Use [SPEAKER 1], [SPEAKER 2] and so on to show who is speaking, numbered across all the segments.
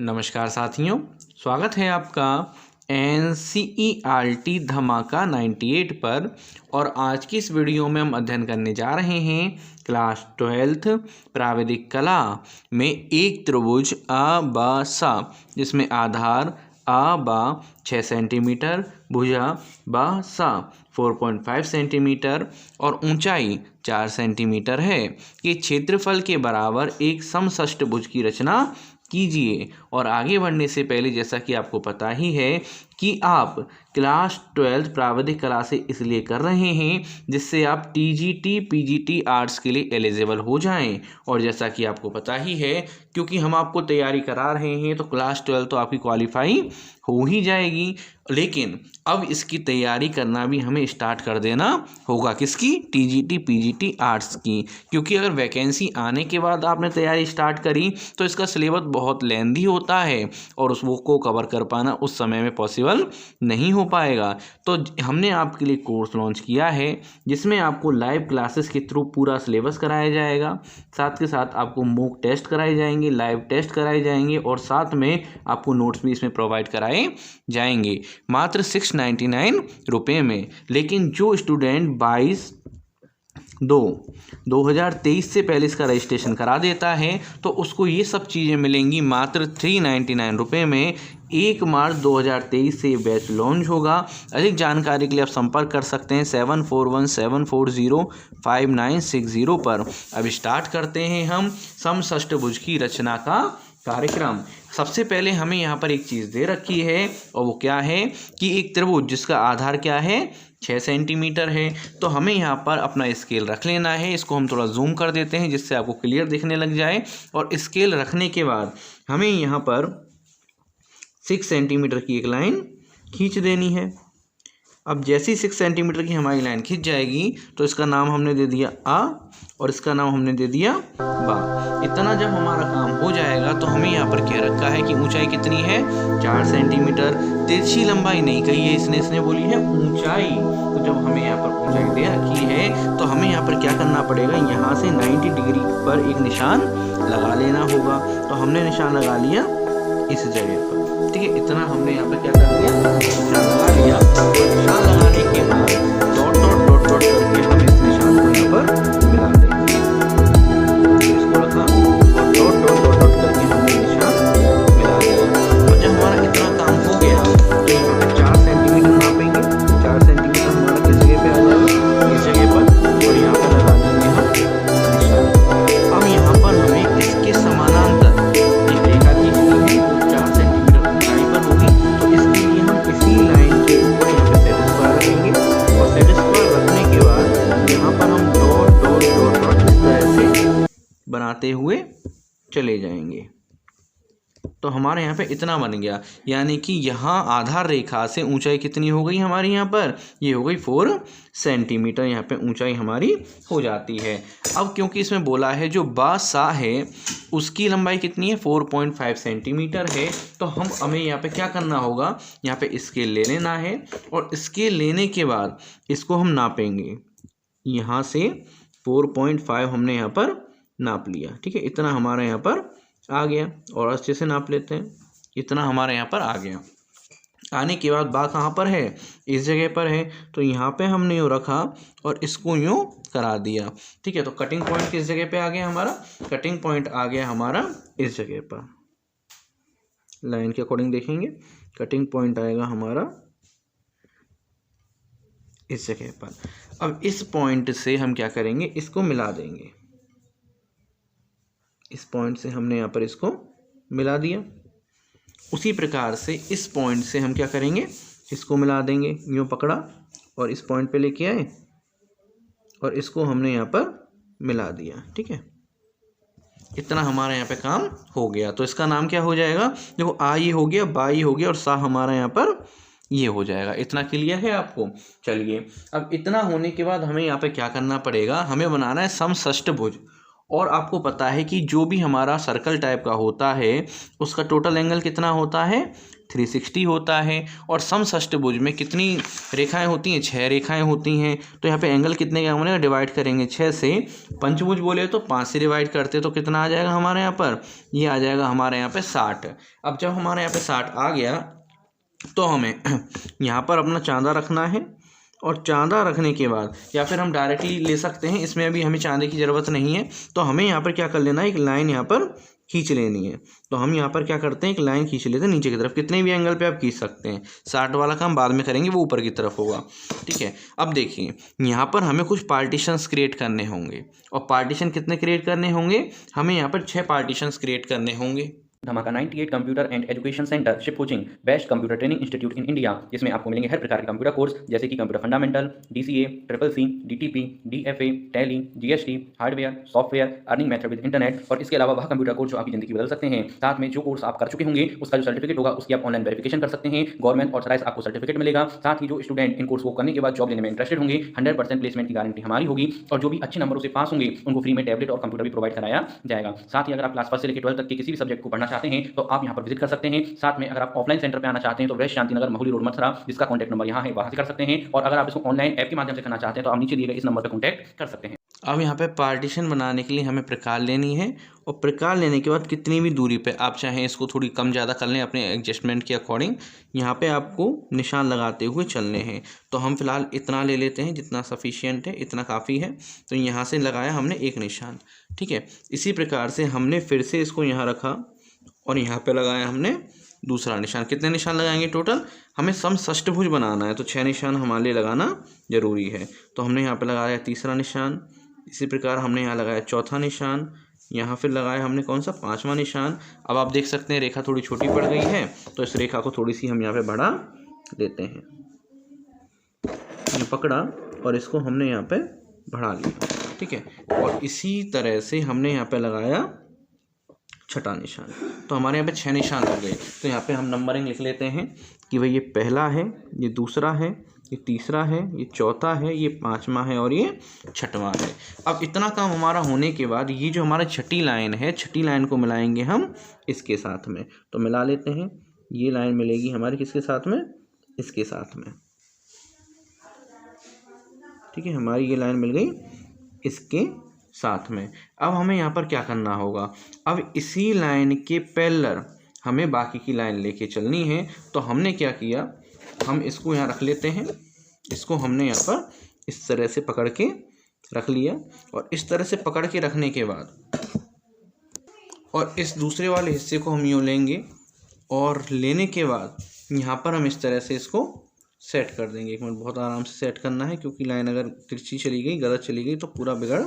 [SPEAKER 1] नमस्कार साथियों, स्वागत है आपका NCERT धमाका 98 पर। और आज की इस वीडियो में हम अध्ययन करने जा रहे हैं क्लास 12 प्राविधिक कला में एक त्रिभुज आ बा सा, जिसमें आधार आ बा 6 सेंटीमीटर, भुजा बा सा 4.5 सेंटीमीटर और ऊंचाई 4 सेंटीमीटर है कि क्षेत्रफल के बराबर एक समषष्टभुज की रचना कीजिए। और आगे बढ़ने से पहले, जैसा कि आपको पता ही है कि आप क्लास 12 प्राविधिक कला से इसलिए कर रहे हैं जिससे आप TGT PGT आर्ट्स के लिए एलिजिबल हो जाएं। और जैसा कि आपको पता ही है, क्योंकि हम आपको तैयारी करा रहे हैं तो क्लास 12 तो आपकी क्वालिफाई हो ही जाएगी, लेकिन अब इसकी तैयारी करना भी हमें स्टार्ट कर देना होगा। किसकी? TGT PGT आर्ट्स की। क्योंकि अगर वैकेंसी आने के बाद आपने तैयारी स्टार्ट करी तो इसका सिलेबस बहुत लेंथी होता है और उसको कवर कर पाना उस समय में पॉसिबल नहीं हो पाएगा। तो हमने आपके लिए कोर्स लॉन्च किया है जिसमें आपको लाइव क्लासेस के थ्रू पूरा सिलेबस कराया जाएगा, साथ के साथ आपको मॉक टेस्ट कराए जाएंगे, लाइव टेस्ट कराए जाएंगे और साथ में आपको नोट्स भी इसमें प्रोवाइड कराए जाएंगे मात्र 699 रुपये में। लेकिन जो स्टूडेंट 22/2/2023 से पहले इसका रजिस्ट्रेशन करा देता है तो उसको ये सब चीज़ें मिलेंगी मात्र 399 रुपये में। 1 मार्च 2023 से ये बैच लॉन्च होगा। अधिक जानकारी के लिए आप संपर्क कर सकते हैं 7417405960 पर। अब स्टार्ट करते हैं हम समषष्टभुज की रचना का कार्यक्रम। सबसे पहले हमें यहाँ पर एक चीज़ दे रखी है और वो क्या है कि एक त्रिभुज जिसका आधार क्या है 6 सेंटीमीटर है। तो हमें यहाँ पर अपना स्केल रख लेना है। इसको हम थोड़ा जूम कर देते हैं जिससे आपको क्लियर दिखने लग जाए। और स्केल रखने के बाद हमें यहाँ पर 6 सेंटीमीटर की एक लाइन खींच देनी है। अब जैसी 6 सेंटीमीटर की हमारी लाइन खींच जाएगी तो इसका नाम हमने दे दिया आ और इसका नाम हमने दे दिया बा। इतना जब हमारा काम हो जाएगा तो हमें यहाँ पर कह रखा है कि ऊंचाई कितनी है 4 सेंटीमीटर। तिरछी लंबाई नहीं कही है इसने बोली है ऊंचाई। तो जब हमें यहाँ पर ऊंचाई दे रखी है तो हमें यहाँ पर क्या करना पड़ेगा, यहाँ से 90 डिग्री पर एक निशान लगा लेना होगा। तो हमने निशान लगा लिया इस जगह पर, ठीक है। इतना हमने यहाँ पर क्या कर लिया, निशान लगा लिया। निशान लगाने के बाद डॉट डॉट डॉट डॉट करके हम इस निशान को यहाँ पर मिला देंगे। इसको रखा और डॉट डॉट डॉट डॉट करके हमने निशान मिला दिया। और जब हमारा इतना काम हो गया तो यहाँ पर 4 सेंटीमीटर नापेंगे। 4 सेंटीमीटर हमारा किस जगह पे आ जाएगा, इस जगह पर। और यहाँ पर लगा देंगे हम निशान। अब यहाँ पर हमें इसके समानांतर एक रेखा खींचनी है जो 4 सेंटीमीटर ऊंचाई पर होगी। तो इसके लिए हम इसी लाइन के ऊपर यहाँ पे सेट स्क्वायर रखेंगे और सेट स्क्वायर रखने के बाद यहाँ पर हम डॉट डॉट डॉट डॉट इस तरह से बनाते हुए चले जाएंगे। तो हमारे यहाँ पे इतना बन गया, यानी कि यहाँ आधार रेखा से ऊंचाई कितनी हो गई हमारी, यहाँ पर ये हो गई 4 सेंटीमीटर। यहाँ पे ऊंचाई हमारी हो जाती है। अब क्योंकि इसमें बोला है जो बा सा है उसकी लंबाई कितनी है 4.5 सेंटीमीटर है। तो हमें यहाँ पे क्या करना होगा, यहाँ पे स्केल ले लेना है और स्केल लेने के बाद इसको हम नापेंगे। यहाँ से 4.5 हमने यहाँ पर नाप लिया, ठीक है। इतना हमारा यहाँ पर आ गया और अच्छे से नाप लेते हैं। इतना हमारे यहाँ पर आ गया। आने के बाद बा कहाँ पर है, इस जगह पर है। तो यहाँ पे हमने यूँ रखा और इसको यूँ करा दिया, ठीक है। तो कटिंग पॉइंट किस जगह पे आ गया हमारा, कटिंग पॉइंट आ गया हमारा इस जगह पर। लाइन के अकॉर्डिंग देखेंगे, कटिंग पॉइंट आएगा हमारा इस जगह पर। अब इस पॉइंट से हम क्या करेंगे, इसको मिला देंगे। इस पॉइंट से हमने यहाँ पर इसको मिला दिया। उसी प्रकार से इस पॉइंट से हम क्या करेंगे, इसको मिला देंगे। यूँ पकड़ा और इस पॉइंट पे लेके आए और इसको हमने यहाँ पर मिला दिया, ठीक है। इतना हमारा यहाँ पे काम हो गया। तो इसका नाम क्या हो जाएगा, देखो आ ये हो गया, बा ये हो गया और सा हमारा यहाँ पर ये हो जाएगा। इतना क्लियर है आपको। चलिए, अब इतना होने के बाद हमें यहाँ पे क्या करना पड़ेगा, हमें बनाना है समषष्टभुज। और आपको पता है कि जो भी हमारा सर्कल टाइप का होता है उसका टोटल एंगल कितना होता है, 360 होता है। और समषष्टभुज में कितनी रेखाएं होती हैं, 6 रेखाएं होती हैं। तो यहाँ पे एंगल कितने का बनेगा, डिवाइड करेंगे 6 से। पंचभुज बोले तो 5 से डिवाइड करते तो कितना आ जाएगा हमारे यहाँ पर, ये आ जाएगा हमारे यहाँ पे 60। अब जब हमारे यहाँ पे 60 आ गया तो हमें यहाँ पर अपना चांदा रखना है। और चांदा रखने के बाद या फिर हम डायरेक्टली ले सकते हैं, इसमें अभी हमें चांदे की ज़रूरत नहीं है। तो हमें यहाँ पर क्या कर लेना है, एक लाइन यहाँ पर खींच लेनी है। तो हम यहाँ पर क्या करते हैं, एक लाइन खींच लेते हैं नीचे की तरफ। कितने भी एंगल पे आप खींच सकते हैं, 60 वाला काम बाद में करेंगे, वो ऊपर की तरफ होगा। ठीक है, अब देखिए यहाँ पर हमें कुछ पार्टीशंस क्रिएट करने होंगे। और पार्टीशन कितने क्रिएट करने होंगे, हमें यहाँ पर 6 पार्टीशंस क्रिएट करने होंगे।
[SPEAKER 2] धमाका 98 computer and education centre ship coaching best computer training institute in India, जिसमें आपको मिलेंगे हर प्रकार के कंप्यूटर कोर्स जैसे कि computer fundamental, DCA, CCC, DTP, DFA, tally, GST, hardware, software, earning method with internet. और इसके अलावा वह कंप्यूटर कोर्स जो आपकी जिंदगी बदल सकते हैं। साथ में जो कोर्स आप कर चुके होंगे उसका जो सर्टिफिकेट होगा उसकी आप ऑनलाइन वेरिफिकेशन कर सकते हैं। गवर्नमेंट ऑथराइज आपको सर्टिफिकेट मिलेगा। साथ ही जो स्टूडेंट इन कोर्स को करने के बाद जॉब लेने में इंटरेस्टेड होंगे 100% प्लेसमेंट की गारंटी हमारी होगी। और जो भी अच्छे नंबरों से पास होंगे उनको फ्री में टैबलेट और कंप्यूटर भी प्रोवाइड कराया जाएगा। साथ ही अगर आप क्लास 1 से लेकर 12 तक के किसी भी सब्जेक्ट को पढ़ना चाहते हैं तो आप यहाँ पर विजिट कर सकते हैं। साथ में अगर आप ऑफलाइन सेंटर पे आना चाहते हैं तो वेस्ट शांतिनगर महुली रोड मथुरा, जिसका कॉन्टैक्ट नंबर यहाँ है, वहां से कर सकते हैं। और अगर आप इसको ऑनलाइन ऐप के माध्यम से करना चाहते हैं तो आप नीचे दिए गए इस नंबर पर कॉन्टैक्ट कर सकते हैं।
[SPEAKER 1] अब यहाँ पे पार्टीशन बनाने के लिए हमें प्रकार लेनी है। और प्रकार लेने के बाद कितनी भी दूरी पे आप चाहें इसको थोड़ी कम ज़्यादा कर लें अपने एडजस्टमेंट के अकॉर्डिंग। यहाँ पे आपको निशान लगाते हुए चलने हैं। तो हम फिलहाल इतना ले लेते हैं जितना सफिशियंट है, इतना काफ़ी है। तो यहाँ से लगाया हमने एक निशान। ठीक है, इसी प्रकार से हमने फिर से इसको यहाँ रखा और यहाँ पे लगाया हमने दूसरा निशान। कितने निशान लगाएंगे टोटल, हमें समषष्टभुज बनाना है तो 6 निशान हमारे लिए लगाना जरूरी है। तो हमने यहाँ पे लगाया तीसरा निशान। इसी प्रकार हमने यहाँ लगाया चौथा निशान। यहाँ फिर लगाया हमने कौन सा, 5वां निशान। अब आप देख सकते हैं रेखा थोड़ी छोटी पड़ गई है तो इस रेखा को थोड़ी सी हम यहाँ पे बढ़ा देते हैं। ये पकड़ा और इसको हमने यहाँ पे बढ़ा लिया। ठीक है, और इसी तरह से हमने यहाँ पे लगाया छठा निशान। तो हमारे यहाँ पे 6 निशान लग गए। तो यहाँ पे हम नंबरिंग लिख लेते हैं कि भाई ये पहला है, ये दूसरा है, ये तीसरा है, ये चौथा है, ये 5वां है और ये 6वां है। अब इतना काम हमारा होने के बाद ये जो हमारा छठी लाइन है, छठी लाइन को मिलाएंगे हम इसके साथ में। तो मिला लेते हैं, ये लाइन मिलेगी हमारी किसके साथ में, इसके साथ में। ठीक है, हमारी ये लाइन मिल गई इसके साथ में। अब हमें यहाँ पर क्या करना होगा, अब इसी लाइन के पैरेलल हमें बाकी की लाइन लेके चलनी है। तो हमने क्या किया, हम इसको यहाँ रख लेते हैं। इसको हमने यहाँ पर इस तरह से पकड़ के रख लिया। और इस तरह से पकड़ के रखने के बाद और इस दूसरे वाले हिस्से को हम यूँ लेंगे और लेने के बाद यहाँ पर हम इस तरह से इसको सेट कर देंगे। एक मिनट, बहुत आराम से सेट करना है क्योंकि लाइन अगर तिरछी चली गई, गलत चली गई तो पूरा बिगड़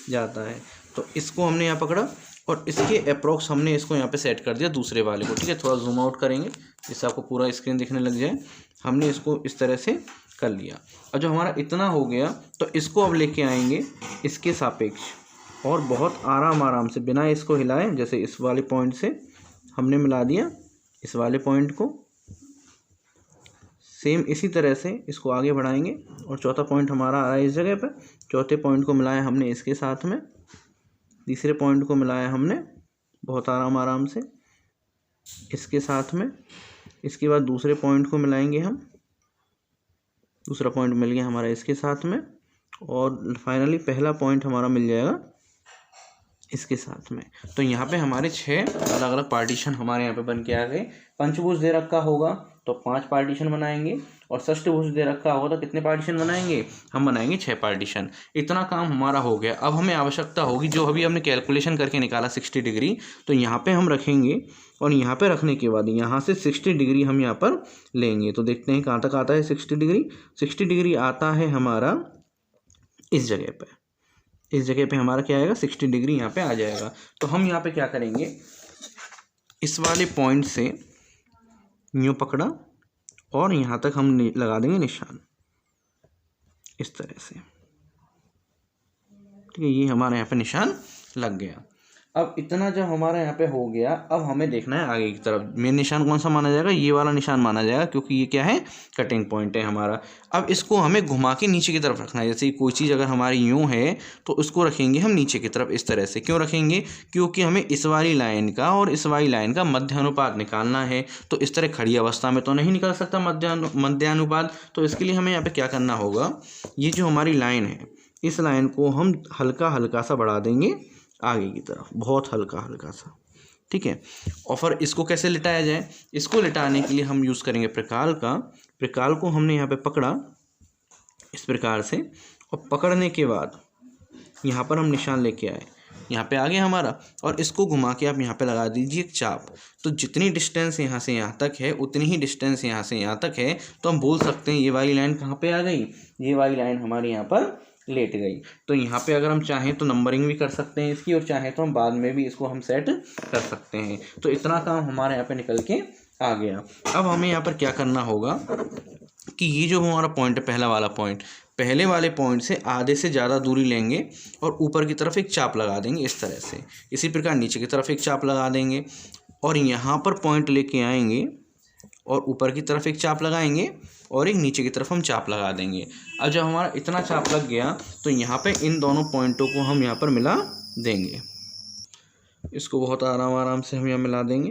[SPEAKER 1] जाता है। तो इसको हमने यहाँ पकड़ा और इसके अप्रोक्स हमने इसको यहाँ पे सेट कर दिया दूसरे वाले को। ठीक है, थोड़ा जूम आउट करेंगे जिससे आपको पूरा स्क्रीन दिखने लग जाए। हमने इसको इस तरह से कर लिया। और जब हमारा इतना हो गया तो इसको अब लेके आएंगे इसके सापेक्ष और बहुत आराम से बिना इसको हिलाए, जैसे इस वाले पॉइंट से हमने मिला दिया इस वाले पॉइंट को, सेम इसी तरह से इसको आगे बढ़ाएंगे। और चौथा पॉइंट हमारा आ रहा है इस जगह पर। चौथे पॉइंट को मिलाया हमने इसके साथ में, तीसरे पॉइंट को मिलाया हमने बहुत आराम से इसके साथ में। इसके बाद दूसरे पॉइंट को मिलाएंगे हम, दूसरा पॉइंट मिल गया हमारा इसके साथ में। और फाइनली पहला पॉइंट हमारा मिल जाएगा इसके साथ में। तो यहाँ पे हमारे 6 अलग अलग पार्टीशन हमारे यहाँ पे बन के आ गए। पंचभुज दे रखा होगा तो 5 पार्टीशन बनाएंगे और षष्ठभुज दे रखा होगा तो कितने पार्टीशन बनाएंगे, हम बनाएंगे 6 पार्टीशन। इतना काम हमारा हो गया। अब हमें आवश्यकता होगी, जो अभी हमने कैलकुलेशन करके निकाला 60 डिग्री, तो यहाँ पे हम रखेंगे और यहाँ पे रखने के बाद यहाँ से 60 डिग्री हम यहाँ पर लेंगे। तो देखते हैं कहाँ तक आता है 60 डिग्री। 60 डिग्री आता है हमारा इस जगह पर। इस जगह पे हमारा क्या आएगा, 60 डिग्री यहाँ पे आ जाएगा। तो हम यहाँ पे क्या करेंगे, इस वाले पॉइंट से यूँ पकड़ा और यहाँ तक हम लगा देंगे निशान इस तरह से। ठीक है, ये हमारे यहाँ पे निशान लग गया। अब इतना जब हमारा यहाँ पे हो गया, अब हमें देखना है आगे की तरफ। मेन निशान कौन सा माना जाएगा? ये वाला निशान माना जाएगा, क्योंकि ये क्या है? कटिंग पॉइंट है हमारा। अब इसको हमें घुमा के नीचे की तरफ रखना है। जैसे कोई चीज़ अगर हमारी यूँ है तो उसको रखेंगे हम नीचे की तरफ इस तरह से। क्यों रखेंगे? क्योंकि हमें इस वाली लाइन का और इस वाली लाइन का मध्य अनुपात निकालना है। तो इस तरह खड़ी अवस्था में तो नहीं निकल सकता मध्य अनुपात। तो इसके लिए हमें यहाँ पे क्या करना होगा, ये जो हमारी लाइन है, इस लाइन को हम हल्का हल्का सा बढ़ा देंगे आगे की तरफ, बहुत हल्का हल्का सा, ठीक है। और फिर इसको कैसे लिटाया जाए? इसको लिटाने के लिए हम यूज़ करेंगे प्रकाल का। प्रकाल को हमने यहाँ पे पकड़ा इस प्रकार से, और पकड़ने के बाद यहाँ पर हम निशान लेके आए, यहाँ पे आ गया हमारा, और इसको घुमा के आप यहाँ पे लगा दीजिए एक चाप। तो जितनी डिस्टेंस यहाँ से यहाँ तक है उतनी ही डिस्टेंस यहाँ से यहाँ तक है। तो हम बोल सकते हैं ये वाली लाइन कहाँ पे आ गई? ये वाली लाइन हमारे यहाँ पर लेट गई। तो यहाँ पे अगर हम चाहें तो नंबरिंग भी कर सकते हैं इसकी, और चाहें तो हम बाद में भी इसको हम सेट कर सकते हैं। तो इतना काम हमारे यहाँ पे निकल के आ गया। अब हमें यहाँ पर क्या करना होगा कि ये जो हमारा पॉइंट है, पहला वाला पॉइंट, पहले वाले पॉइंट से आधे से ज़्यादा दूरी लेंगे और ऊपर की तरफ एक चाप लगा देंगे इस तरह से। इसी प्रकार नीचे की तरफ एक चाप लगा देंगे और यहाँ पर पॉइंट लेके आएंगे और ऊपर की तरफ एक चाप लगाएंगे और एक नीचे की तरफ हम चाप लगा देंगे। अब जब हमारा इतना चाप लग गया तो यहाँ पे इन दोनों पॉइंटों को हम यहाँ पर मिला देंगे। इसको बहुत आराम से हम यहाँ मिला देंगे।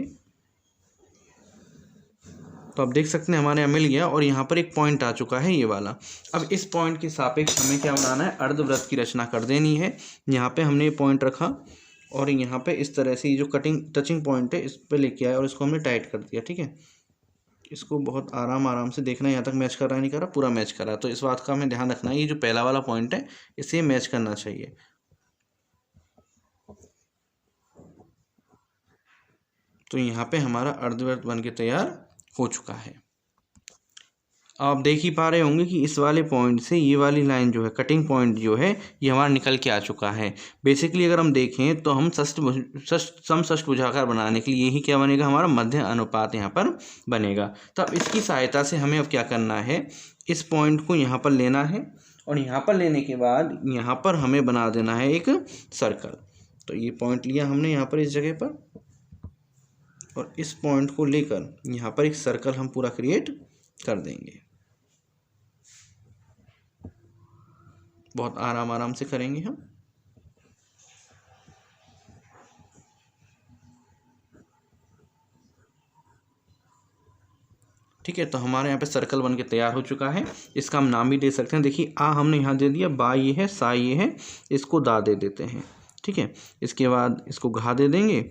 [SPEAKER 1] तो आप देख सकते हैं हमारे यहाँ मिल गया और यहाँ पर एक पॉइंट आ चुका है ये वाला। अब इस पॉइंट के सापेक्ष हमें क्या बनाना है? अर्धवृत्त की रचना कर देनी है। यहाँ पे हमने ये पॉइंट रखा और यहाँ पे इस तरह से ये जो टचिंग पॉइंट है इस पे लेके आए और इसको हमने टाइट कर दिया, ठीक है। इसको बहुत आराम से देखना है यहाँ तक मैच कर रहा है नहीं कर रहा, पूरा मैच कर रहा है। तो इस बात का हमें ध्यान रखना है, ये जो पहला वाला पॉइंट है इसे मैच करना चाहिए। तो यहाँ पे हमारा अर्धवृत्त बन के तैयार हो चुका है। आप देख ही पा रहे होंगे कि इस वाले पॉइंट से ये वाली लाइन जो है, कटिंग पॉइंट जो है, ये हमारा निकल के आ चुका है। बेसिकली अगर हम देखें तो हम समषष्ठभुजाकार बनाने के लिए यही क्या बनेगा? हमारा मध्य अनुपात यहाँ पर बनेगा। तब इसकी सहायता से हमें अब क्या करना है, इस पॉइंट को यहाँ पर लेना है और यहाँ पर लेने के बाद यहाँ पर हमें बना देना है एक सर्कल। तो ये पॉइंट लिया हमने यहाँ पर इस जगह पर, और इस पॉइंट को लेकर यहाँ पर एक सर्कल हम पूरा क्रिएट कर देंगे। बहुत आराम से करेंगे हम। ठीक है, तो हमारे यहाँ पे सर्कल बन के तैयार हो चुका है। इसका हम नाम भी दे सकते हैं। देखिए आ हमने यहाँ दे दिया, बा ये है, सा ये है, इसको दा दे देते हैं, ठीक है। इसके बाद इसको घा दे देंगे,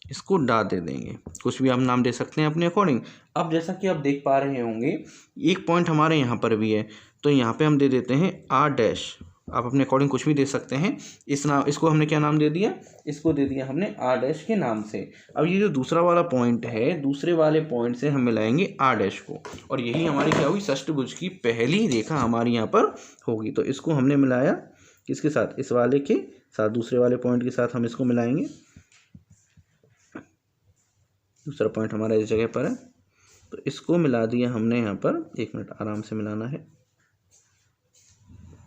[SPEAKER 1] इसको डा दे देंगे, कुछ भी हम नाम दे सकते हैं अपने अकॉर्डिंग। अब जैसा कि आप देख पा रहे होंगे एक पॉइंट हमारे यहाँ पर भी है, तो यहाँ पे हम दे देते हैं आर डैश। आप अपने अकॉर्डिंग कुछ भी दे सकते हैं। इसको हमने क्या नाम दे दिया? इसको दे दिया हमने आर डैश के नाम से। अब ये जो दूसरा वाला पॉइंट है, दूसरे वाले पॉइंट से हम मिलाएंगे आर डैश को, और यही हमारी क्या होगी? षष्ठभुज की पहली रेखा हमारी यहाँ पर होगी। तो इसको हमने मिलाया किसके साथ? इस वाले के साथ, दूसरे वाले पॉइंट के साथ हम इसको मिलाएंगे। दूसरा पॉइंट हमारा इस जगह पर है, तो इसको मिला दिया हमने यहाँ पर। एक मिनट, आराम से मिलाना है।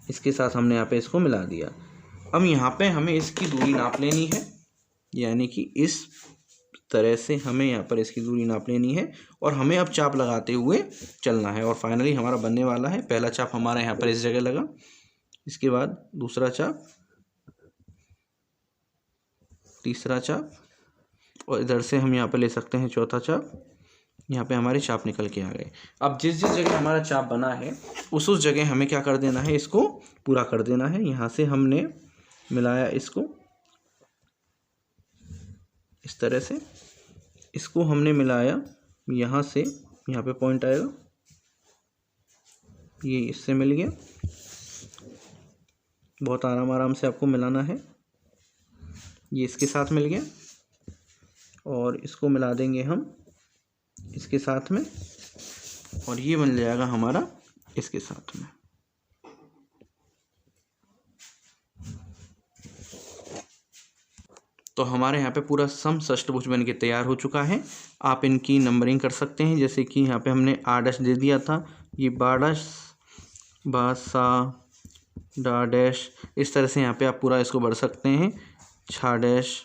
[SPEAKER 1] इसके साथ हमने यहाँ पे इसको मिला दिया। अब यहाँ पे हमें इसकी दूरी नाप लेनी है, यानी कि इस तरह से हमें यहाँ पर इसकी दूरी नाप लेनी है और हमें अब चाप लगाते हुए चलना है। और फाइनली हमारा बनने वाला है। पहला चाप हमारा यहाँ पर इस जगह लगा, इसके बाद दूसरा चाप, तीसरा चाप, और इधर से हम यहाँ पे ले सकते हैं चौथा चाप। यहाँ पे हमारे चाप निकल के आ गए। अब जिस जगह हमारा चाप बना है उस जगह हमें क्या कर देना है? इसको पूरा कर देना है। यहाँ से हमने मिलाया इसको इस तरह से, इसको हमने मिलाया यहाँ से, यहाँ पे पॉइंट आएगा, ये इससे मिल गया। बहुत आराम से आपको मिलाना है। ये इसके साथ मिल गया और इसको मिला देंगे हम इसके साथ में, और ये बन जाएगा हमारा इसके साथ में। तो हमारे यहाँ पे पूरा समषष्ठभुज बन के तैयार हो चुका है। आप इनकी नंबरिंग कर सकते हैं, जैसे कि यहाँ पे हमने आर डैश दे दिया था, ये बा डैश, बा, सा, डा डैश, इस तरह से यहाँ पे आप पूरा इसको बढ़ सकते हैं। छा डैश,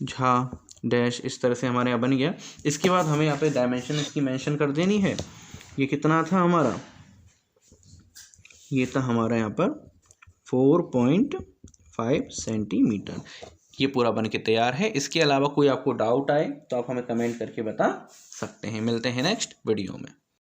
[SPEAKER 1] झा डैश इस तरह से हमारे यहाँ बन गया। इसके बाद हमें यहाँ पे डायमेंशन इसकी मेंशन कर देनी है। ये कितना था हमारा, ये था हमारा यहाँ पर 4.5 सेंटीमीटर। ये पूरा बन के तैयार है। इसके अलावा कोई आपको डाउट आए तो आप हमें कमेंट करके बता सकते हैं। मिलते हैं नेक्स्ट वीडियो में।